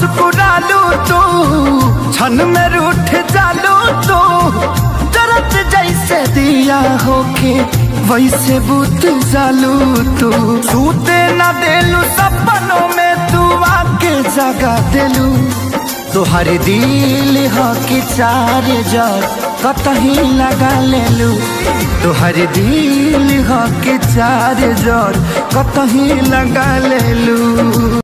मुस्कुरालू तू, क्षण में रूठ जालू तू, जरत जैसे दिया होके वैसे बुत जालू तू। सूते न देलू सपनों में तू आके जगा देलू। तोहर दिल हो कि चार जर कतही लगा लेलू। तोहर दिल हो कि चार जर कतही लगा लेलू।